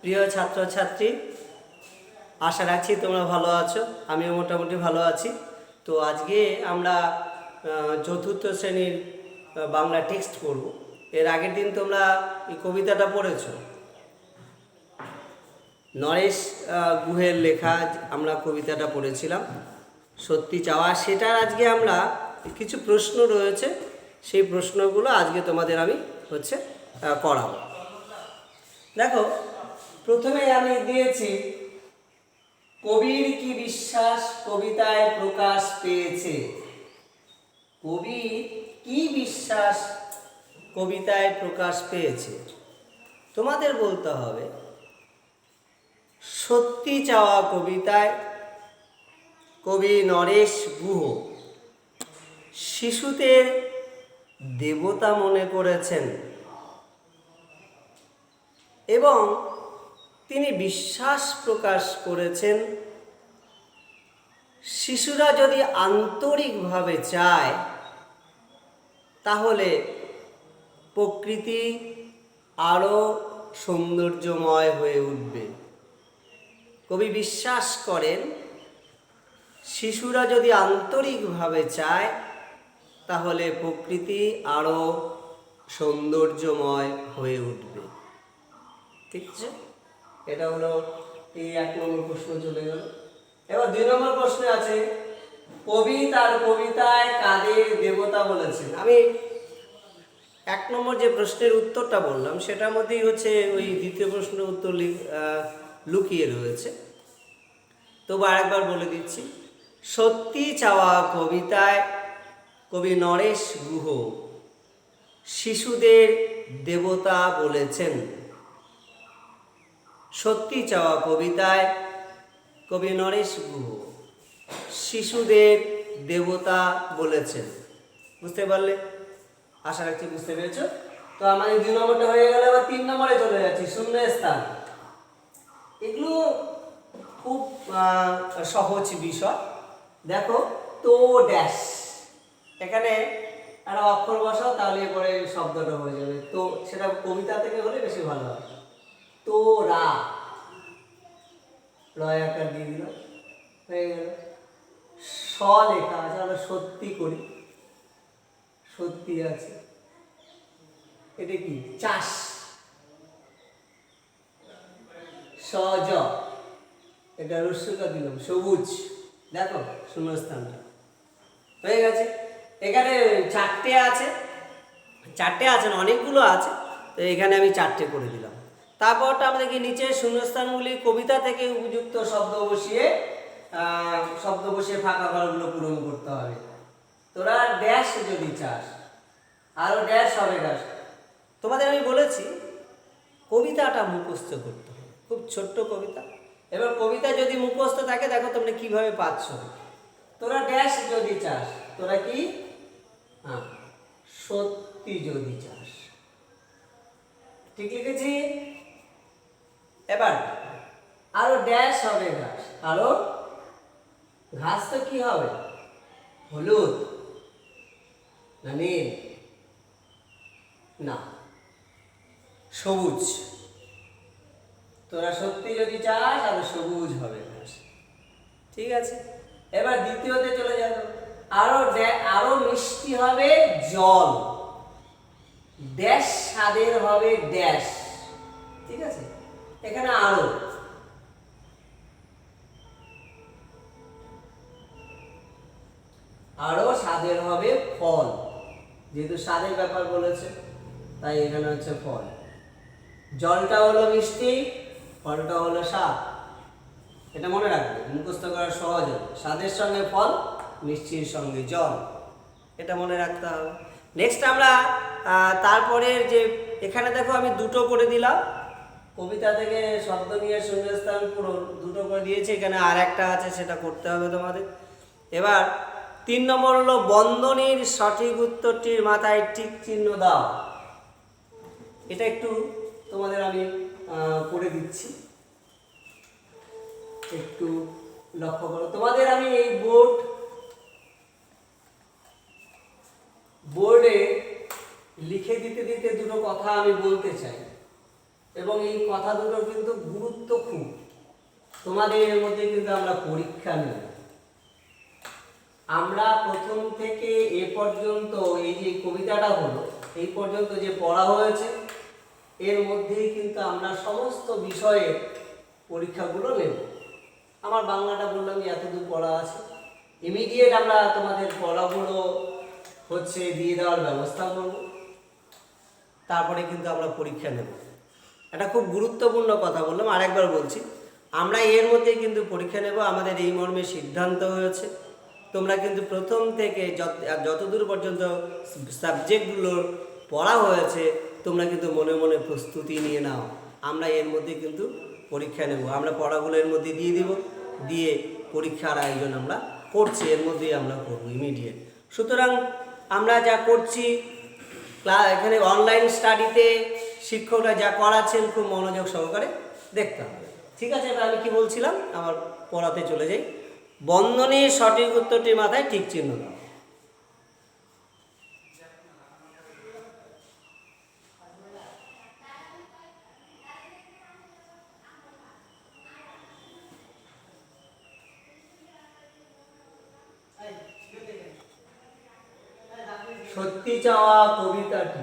প্রিয় ছাত্রছাত্রী, আশা রাখছি তোমরা ভালো আছো। আমিও মোটামুটি ভালো আছি। তো আজকে আমরা চতুর্থ শ্রেণীর বাংলা টেক্সট পড়ব। এর আগের দিন তোমরা এই কবিতাটা পড়েছো, নরেশ গুহের লেখা আমরা কবিতাটা পড়েছিলাম, সত্যি চাওয়া। সেটার আজকে আমরা কিছু প্রশ্ন রয়েছে, সেই প্রশ্নগুলো আজকে তোমাদের আমি করাবো। দেখো, প্রথমে আমি দিয়েছি কবির কি বিশ্বাস কবিতায় প্রকাশ পেয়েছে। কবির কি বিশ্বাস কবিতায় প্রকাশ পেয়েছে? তোমাদের বলতে হবে সত্যি চাওয়া কবিতায় কবি নরেশ গুহ শিশুদের দেবতা মনে করেছেন এবং তিনি বিশ্বাস প্রকাশ করেছেন শিশুরা যদি আন্তরিকভাবে চায় তাহলে প্রকৃতি আরও সৌন্দর্যময় হয়ে উঠবে। কবি বিশ্বাস করেন শিশুরা যদি আন্তরিকভাবে চায় তাহলে প্রকৃতি আরও সৌন্দর্যময় হয়ে উঠবে। ঠিক আছে, এটা হলো এই 1 নম্বর প্রশ্ন চলে গেল। এবার 2 নম্বর প্রশ্নে আছে কবি তার কবিতায় কাদের দেবতা বলেছেন। আমি 1 নম্বর যে প্রশ্নের উত্তরটা বললাম সেটার মধ্যেই ওই দ্বিতীয় প্রশ্নের উত্তর লুকিয়ে রয়েছে। তবু আরেকবার বলে দিচ্ছি, সত্যি চাওয়া কবিতায় কবি নরেশ গুহ শিশুদের দেবতা বলেছেন। সত্যি চাওয়া কবিতায় কবি নরেশ গুহ শিশুদের দেবতা বলেছেন। বুঝতে পারলে? আশা রাখছি বুঝতে পেরেছ। তো আমাদের 2 নম্বরটা হয়ে গেল। এবার 3 নম্বরে চলে যাচ্ছি, শূন্য স্থান। এগুলো খুব সহজ বিষয়। দেখো, তো ড্যাশ, এখানে একটা অক্ষর বসাও, তাহলে পরে শব্দটা হয়ে যাবে। তো সেটা কবিতা থেকে হলে বেশি ভালো হয়। তো রা রয় আকার দিয়ে দিল, হয়ে গেল। স লেখা আছে, আমরা সত্যি করি, সত্যি আছে। এটা কি? চাষ। সজ, এটা রস্যকা দিলাম, সবুজ। দেখো শূন্যস্থানটা হয়ে গেছে। এখানে 4টে আছে, 4টে আছে না, অনেকগুলো আছে, তো এখানে আমি 4টে করে দিলাম। তারপরটা আমাদেরকে নিচে শূন্যস্থানগুলি কবিতা থেকে উপযুক্ত শব্দ বসিয়ে ফাঁকা ঘরগুলো পূরণ করতে হবে। তোরা ড্যাশ যদি চাস, আরো ড্যাশ হবে ড্যাশ। তোমাদের আমি বলেছি কবিতাটা মুখস্থ করতে হবে, খুব ছোট্ট কবিতা। এবার কবিতা যদি মুখস্থ থাকে, দেখো তোমরা কিভাবে পাচ্ছ। তোরা ড্যাশ যদি চাস, তোরা কি? হ্যাঁ, সত্যি যদি চাস। ঠিক লিখেছি? এবার আরো ড্যাশ হবে ঘাস। আরো ঘাস তো কি হবে? হলুদ না নীল না সবুজ। তোরা সত্যি যদি চাস আর সবুজ হবে ঘাস। ঠিক আছে, এবার দ্বিতীয়তে চলে যাবে। আরো মিষ্টি হবে জল। ড্যাশ স্বাদের হবে ড্যাশ। ঠিক আছে, এখানে আরো স্বাদের হবে ফল। যেহেতু স্বাদের ব্যাপার বলেছে তাই এখানে ফল। জলটা হলো মিষ্টি, ফলটা হলো স্বাদ। এটা মনে রাখবে, মুখস্থ করা সহজ হবে। স্বাদের সঙ্গে ফল, মিষ্টির সঙ্গে জল, এটা মনে রাখতে হবে। নেক্সট আমরা তারপরের যে এখানে দেখো আমি 2টো করে দিলাম, কবিতা থেকে শব্দ নিয়ে শূন্যস্থান পূরণ 2টো করে দিয়েছি। এখানে আর একটা আছে, সেটা করতে হবে তোমাদের। এবার 3 নম্বর হলো বন্ধনীর সঠিক উত্তরটির মাথায় টিক চিহ্ন দাও। এটা একটু তোমাদের আমি করে দিচ্ছি, একটু লক্ষ্য করো। তোমাদের আমি এই বোর্ডে লিখে দিতে 2টো কথা আমি বলতে চাই। এবং এই কথা দুটো কিন্তু গুরুত্ব খুব। তোমাদের এর মধ্যে কিন্তু আমরা পরীক্ষা নেব। আমরা প্রথম থেকে এ পর্যন্ত এই যে কবিতাটা হলো এই পর্যন্ত যে পড়া হয়েছে এর মধ্যেই কিন্তু আমরা সমস্ত বিষয়ের পরীক্ষাগুলো নেব। আমার বাংলাটা বললাম যে এতদূর পড়া আছে, ইমিডিয়েট আমরা তোমাদের পড়াগুলো হচ্ছে দিয়ে দেওয়ার ব্যবস্থা করব, তারপরে কিন্তু আমরা পরীক্ষা নেব। এটা খুব গুরুত্বপূর্ণ কথা বললাম, আরেকবার বলছি, আমরা এর মধ্যে কিন্তু পরীক্ষা নেব। আমাদের এই মর্মে সিদ্ধান্ত হয়েছে তোমরা কিন্তু প্রথম থেকে যতদূর পর্যন্ত সাবজেক্টগুলোর পড়া হয়েছে তোমরা কিন্তু মনে মনে প্রস্তুতি নিয়ে নাও। আমরা এর মধ্যে কিন্তু পরীক্ষা নেব, আমরা পড়াগুলো এর মধ্যে দিয়ে দিব, দিয়ে পরীক্ষার আয়োজন আমরা করছি, এর মধ্যেই আমরা করবো ইমিডিয়েট। সুতরাং আমরা যা করছি এখানে অনলাইন স্টাডিতে শিক্ষকরা যা করাচ্ছেন খুব মনোযোগ সহকারে দেখতে হবে। ঠিক আছে, এবার আমি কি বলছিলাম, আমার পড়াতে চলে যাই। বন্ধনীর সঠিক উত্তরটি মাথায় ঠিক চিহ্ন দাও। সত্যি চাওয়া কবিতাটি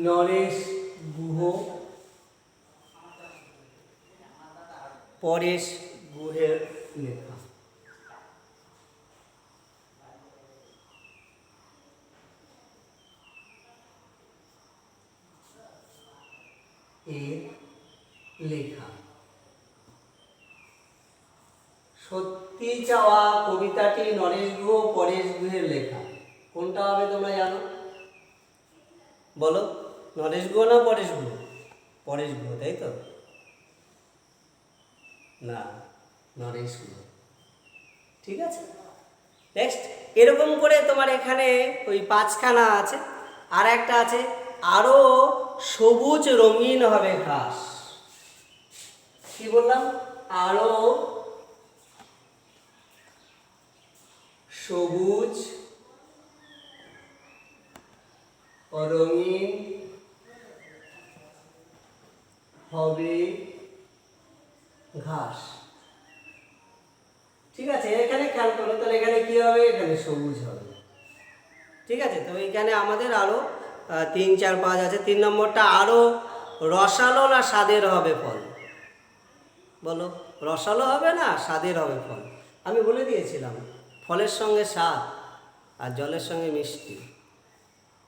নরেশ গুহ, পরেশ গুহের লেখা। এর লেখা। সত্যি চাওয়া কবিতাটি নরেশ গুহ, পরেশ গুহের লেখা। কোনটা হবে তোমরা জানো? বলো, নরেশ গুহ না পরেশ গুহ? পরেশ গুহ, তাই তো? না, নরেশ গুহ। ঠিক আছে, নেক্সট এরকম করে তোমার এখানে ওই 5খানা আছে, আর একটা আছে আরো সবুজ রঙিন হবে ঘাস। কি বললাম? আরো সবুজ রঙিন হবে ঘাস। ঠিক আছে, এখানে খেয়াল করো, তাহলে এখানে কি হবে? এখানে সবুজ হবে। ঠিক আছে, তো এখানে আমাদের আরো 3, 4, 5 আছে। 3 নম্বরটা আরো রসালো না স্বাদের হবে ফল। বলো, রসালো হবে না স্বাদের হবে ফল? আমি বলে দিয়েছিলাম ফলের সঙ্গে স্বাদ আর জলের সঙ্গে মিষ্টি,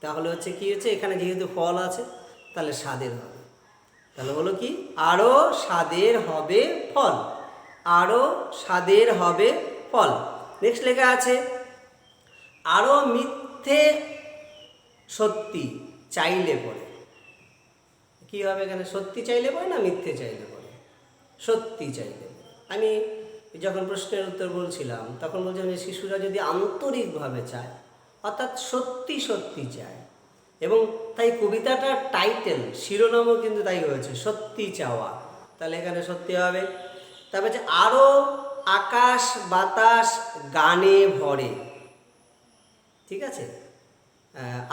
তাহলে হচ্ছে কি হচ্ছে, এখানে যেহেতু ফল আছে তাহলে স্বাদের হবে। তাহলে হলো কি, আরো স্বাদের হবে ফল, আরো স্বাদের হবে ফল। নেক্সট লেখা আছে আরো মিথ্যে সত্যি চাইলে পরে। কি হবে এখানে? সত্যি চাইলে পরে না মিথ্যে চাইলে পরে? সত্যি চাইলে পরে। আমি যখন প্রশ্নের উত্তর বলছিলাম তখন বলছিলাম যে শিশুরা যদি আন্তরিকভাবে চায়, অর্থাৎ সত্যি সত্যি চায়, এবং তাই কবিতাটার টাইটেল শিরোনামও কিন্তু তাই হয়েছে, সত্যি চাওয়া। তাহলে এখানে সত্যি হবে। তারপর হচ্ছে আরও আকাশ বাতাস গানে ভরে। ঠিক আছে,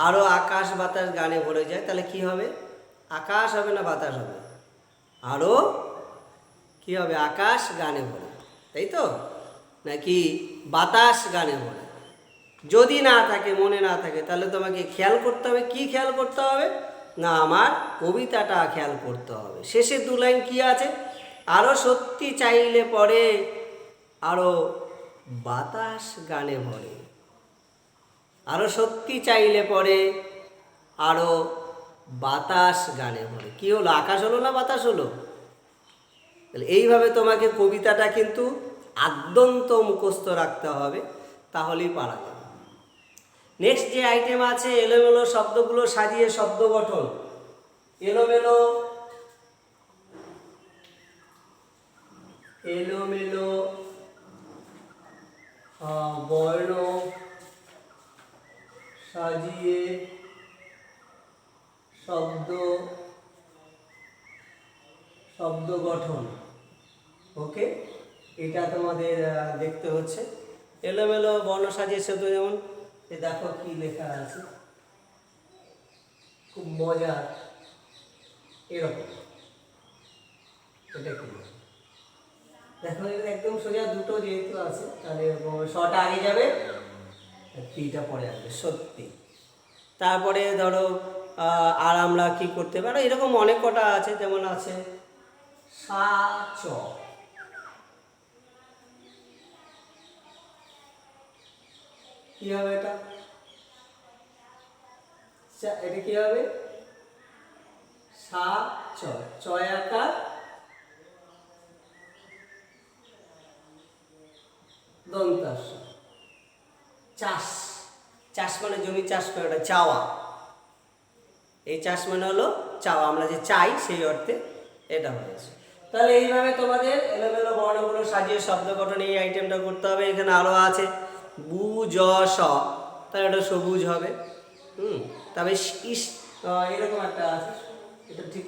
আরও আকাশ বাতাস গানে ভরে যায়, তাহলে কি হবে? আকাশ হবে না বাতাস হবে? আরও কি হবে? আকাশ গানে ভরে, তাই তো? নাকি বাতাস গানে ভরে? যদি না থাকে, মনে না থাকে, তাহলে তোমাকে খেয়াল করতে হবে। কি খেয়াল করতে হবে? না, আমার কবিতাটা খেয়াল করতে হবে। শেষে 2 লাইন কি আছে? আরও সত্যি চাইলে পরে আরও বাতাস গানে ভরে। আরও সত্যি চাইলে পরে আরও বাতাস গানে ভরে। কি হলো? আকাশ হলো না বাতাস হলো? তাহলে এইভাবে তোমাকে কবিতাটা কিন্তু আদ্যন্ত মুখস্থ রাখতে হবে, তাহলেই পারা যাবে। নেক্সট যে আইটেম আছে এলোমেলো শব্দগুলো সাজিয়ে শব্দ গঠন। এলোমেলো এলোমেলো বর্ণ সাজিয়ে শব্দ গঠন। ওকে, এটা তোমাদের দেখতে হচ্ছে। এলোমেলো বর্ণ সাজিয়ে শব্দ, যেমন দেখো কি লেখা আছে, মজার, এরকম। এটা কি দেখো, একদম সোজা দুটো যেহেতু আছে তাহলে এরকম শটা আগে যাবে আর টিটা পরে আসবে, সত্যি। তারপরে ধরো আর আমরা কি করতে পারো, এরকম অনেক কটা আছে, যেমন আছে সা চ, কি হবে এটা, এটা কি হবে, সা চ, চয় আকার দন্তাস, চাষ, চাষ মানে জমি চাষ করাটা, চাওয়া, এই চাষ মানে হলো চাওয়া, আমরা যে চাই সেই অর্থে এটা হয়েছে। তাহলে এইভাবে তোমাদের এলোমেলো বর্ণগুলো সাজিয়ে শব্দ গঠন এই আইটেমটা করতে হবে। এখানে আরও আছে বু জ স, তাহলে এটা সবুজ হবে। তবে ইস এরকম একটা আছে, এটা ঠিক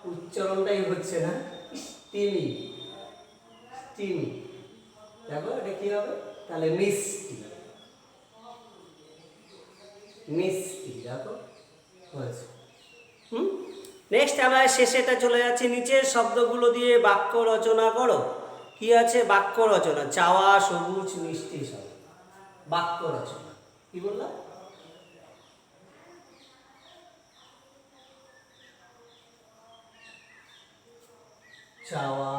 উচ্চারণটাই হচ্ছে না, স্টিমি, স্টিমি, দেখো এটা কি হবে, তাহলে মিষ্টি, মিষ্টি, দেখো হয়েছে। নেক্সট আমরা শেষেটা চলে যাচ্ছি, নিচের শব্দগুলো দিয়ে বাক্য রচনা করো। কি আছে, বাক্য রচনা, চাওয়া সবুজ মিষ্টি সব, বাক্য রচনা। কি বললাম, চাওয়া,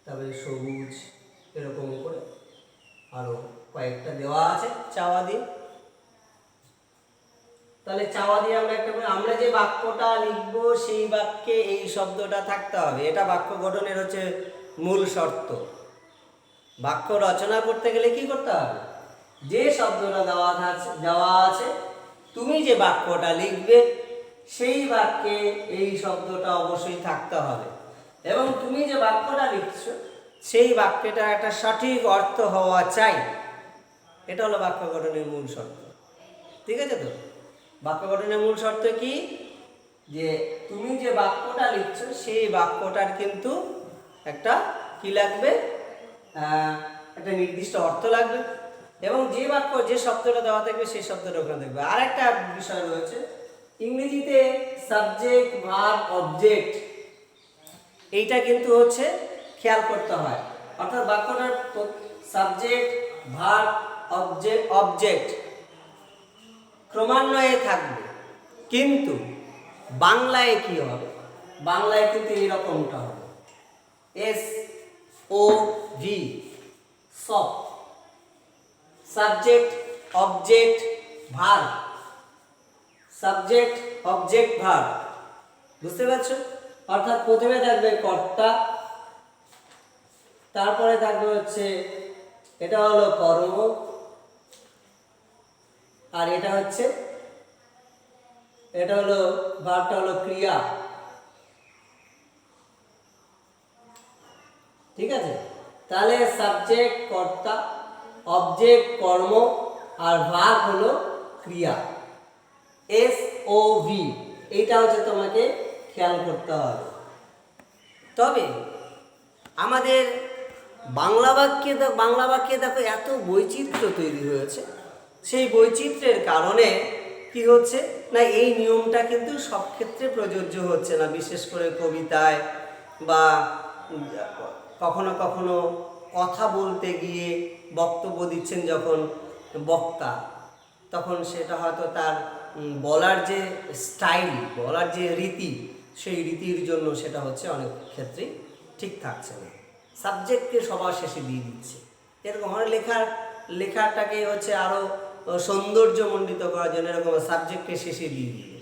তারপরে সবুজ, এরকম করে আরো কয়েকটা দেওয়া আছে চাওয়া দিয়ে। তাহলে চাওয়া দিয়ে আমরা একটা করে, আমরা যে বাক্যটা লিখবো সেই বাক্যে এই শব্দটা থাকতে হবে, এটা বাক্য গঠনের হচ্ছে মূল শর্ত। বাক্য রচনা করতে গেলে কি করতে হবে, যে শব্দটা দেওয়া আছে তুমি যে বাক্যটা লিখবে সেই বাক্যে এই শব্দটা অবশ্যই থাকতে হবে, এবং তুমি যে বাক্যটা লিখছো সেই বাক্যটা একটা সঠিক অর্থ হওয়া চাই। এটা হলো বাক্য গঠনের মূল শর্ত। ঠিক আছে তো, বাক্য গঠনের মূল শর্ত কি, যে তুমি যে বাক্যটা লিখছো সেই বাক্যটার কিন্তু একটা কি লাগবে, একটা নির্দিষ্ট অর্থ লাগবে, এবং যে বাক্য যে শব্দটা দেওয়া থাকবে সেই শব্দটা ওখানে থাকবে। আর একটা বিষয় রয়েছে ইংরেজিতে, সাবজেক্ট ভার্ব অবজেক্ট, এইটা কিন্তু হচ্ছে খেয়াল করতে হয়, অর্থাৎ বাক্যটার সাবজেক্ট ভার্ব অবজেক্ট ক্রমান্বয়ে থাকবে, কিন্তু বাংলায় কি হবে, বাংলায় কিন্তু এইরকমটা হবে, এস ও ভি, সব, subject object verb, subject object verb, বুঝতে পারছো? অর্থাৎ প্রথমে থাকবে কর্তা, তারপরে থাকবে হচ্ছে এটা হলো কর্ম, আর এটা হচ্ছে এটা হলো ভার্বটা হলো ক্রিয়া। ঠিক আছে, তাহলে সাবজেক্ট কর্তা, অবজেক্ট কর্ম, আর ভার্ব হলো ক্রিয়া, এস ও ভি, এইটা হচ্ছে তোমাকে খেয়াল করতে হবে। তবে আমাদের বাংলা বাক্যে দেখো এত বৈচিত্র্য তৈরি হয়েছে, সেই বৈচিত্র্যের কারণে কি হচ্ছে না, এই নিয়মটা কিন্তু সব ক্ষেত্রে প্রযোজ্য হচ্ছে না। বিশেষ করে কবিতায় বা কখনো কখনো কথা বলতে গিয়ে বক্তব্য দিচ্ছেন যখন বক্তা, তখন সেটা হয়তো তার বলার যে স্টাইল, বলার যে রীতি, সেই রীতির জন্য সেটা হচ্ছে অনেক ক্ষেত্রেই ঠিক থাকছে না, সাবজেক্টকে সবার শেষে দিয়ে দিচ্ছে। এরকম হয় লেখাটাকে হচ্ছে আরও সৌন্দর্যমণ্ডিত করার জন্য এরকম সাবজেক্টকে শেষে দিয়ে দিবে,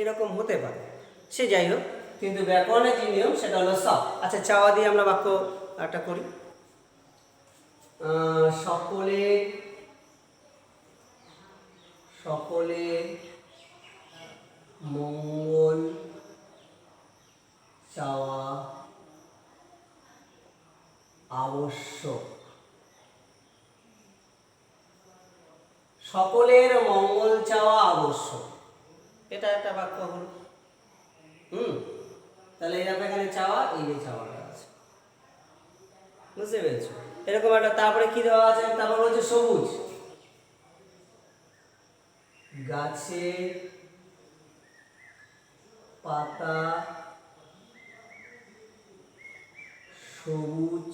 এরকম হতে পারে। সে যাই হোক, কিন্তু ব্যাকরণের যে নিয়ম সেটা হলো সব। আচ্ছা, চাওয়া দিয়ে আমরা বাক্য একটা করি, সকলে সকলে মঙ্গল চাওয়া আবশ্যক, সকলের মঙ্গল চাওয়া আবশ্যক, এটা একটা বাক্য হলো। তাহলে এখানে চাওয়া, এই যে চাওয়াটা আছে, বুঝতে পেরেছো? এরকম একটা, তারপরে কি দেওয়া আছে, তারপর হচ্ছে সবুজ, গাছের পাতা সবুজ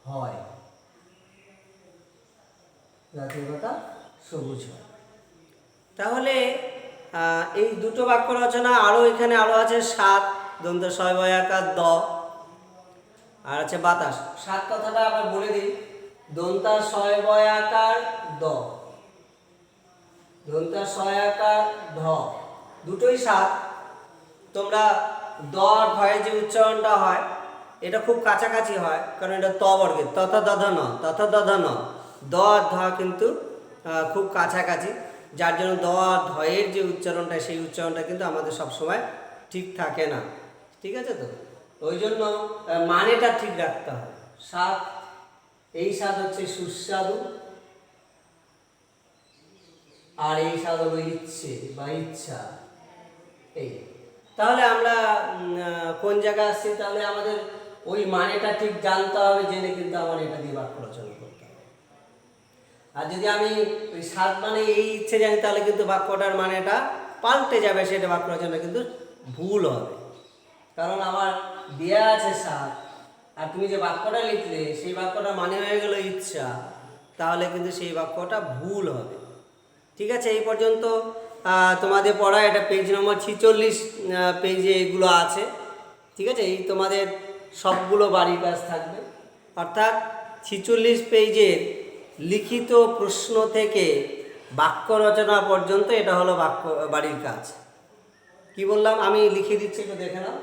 হয়, গাছের পাতা সবুজ হয়। তাহলে এই দুটো বাক্য রচনা আরও এখানে আরও আছে সাত দন্ত ছয় বয়াকার দ, আর আছে বাতাস। সাত কথাটা আবার বলে দিই, দন্তা ছয় বয়াকার দ, দন্তা ছয় আকার ধ, দুটোই সাত। তোমরা দ আর ধয়ের যে উচ্চারণটা হয় এটা খুব কাছাকাছি হয়, কারণ এটা ত বর্গের, তথা দধ ন, তথা দধ ন, দ আর ধ কিন্তু খুব কাছাকাছি, যার জন্য দ আর ধয়ের যে উচ্চারণটা সেই উচ্চারণটা কিন্তু আমাদের সবসময় ঠিক থাকে না। ঠিক আছে? তো ওই জন্য মানেটা ঠিক রাখতে হবে। স্বাদ, এই স্বাদ হচ্ছে সুস্বাদু, আর এই স্বাদ হলো ইচ্ছে বা ইচ্ছা। এই তাহলে আমরা কোন জায়গায় আসছি, তাহলে আমাদের ওই মানেটা ঠিক জানতে হবে, জেনে কিন্তু আমার এটা দিয়ে বাক্য রচনা করতে হবে। আর যদি আমি ওই স্বাদ মানে এই ইচ্ছে জানি, তাহলে কিন্তু বাক্যটার মানেটা পাল্টে যাবে, সেটা বাক্য রচনা কিন্তু ভুল হবে। কারণ আমার দেয়া আছে স্বাদ, আর তুমি যে বাক্যটা লিখলে সেই বাক্যটা মানে হয়ে গেল ইচ্ছা, তাহলে কিন্তু সেই বাক্যটা ভুল হবে। ঠিক আছে? এই পর্যন্ত তোমাদের পড়া, এটা পেজ নম্বর 46 পেজে এগুলো আছে। ঠিক আছে? এই তোমাদের সবগুলো বাড়ির কাজ থাকবে, অর্থাৎ 46 পেজের লিখিত প্রশ্ন থেকে বাক্য রচনা পর্যন্ত এটা হলো বাক্য বাড়ির কাজ। কি বললাম আমি লিখে দিচ্ছি, একটু দেখে নাও।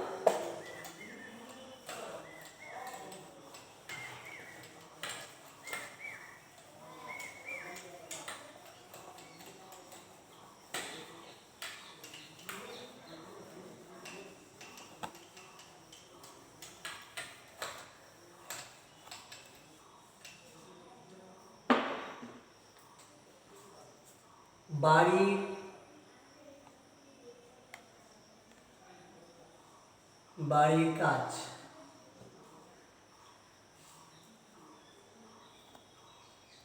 বাড়ির কাজ।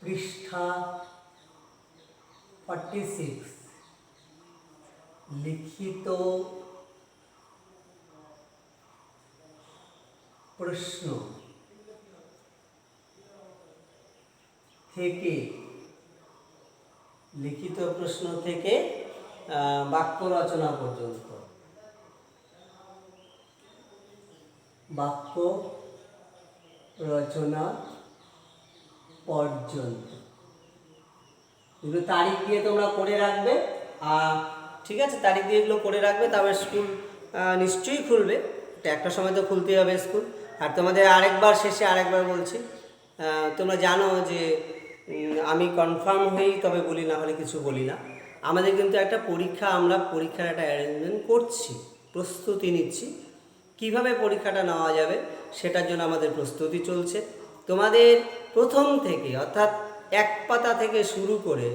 পৃষ্ঠা 46, লিখিত প্রশ্ন থেকে, লিখিত প্রশ্ন থেকে বাক্য রচনা পর্যন্ত, বাক্য রচনা পর্যন্ত এগুলো তারিখ দিয়ে তোমরা করে রাখবে। ঠিক আছে? তারিখ দিয়ে এগুলো করে রাখবে, তারপরে স্কুল নিশ্চয়ই খুলবে, একটা সময় তো খুলতেই হবে স্কুল। আর তোমাদের আরেকবার শেষে আরেকবার বলছি, তোমরা জানো যে আমি কনফার্ম হয়েই তবে বলি, না হলে কিছু বলি না। আমাদের কিন্তু একটা পরীক্ষা, আমরা পরীক্ষার একটা অ্যারেঞ্জমেন্ট করছি, প্রস্তুতি নিচ্ছি। কিভাবে পরীক্ষাটা নেওয়া যাবে সেটার জন্য আমাদের প্রস্তুতি চলছে। তোমাদের প্রথম থেকে, অর্থাৎ এক পাতা থেকে শুরু করে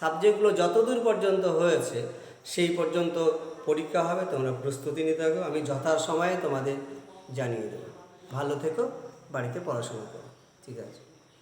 সাবজেক্টগুলো যতদূর পর্যন্ত হয়েছে সেই পর্যন্ত পরীক্ষা হবে, তোমরা প্রস্তুতি নিতে হবে। আমি যথাসময়ে তোমাদের জানিয়ে দেবো। ভালো থেকো, বাড়িতে পড়াশোনা করো। ঠিক আছে?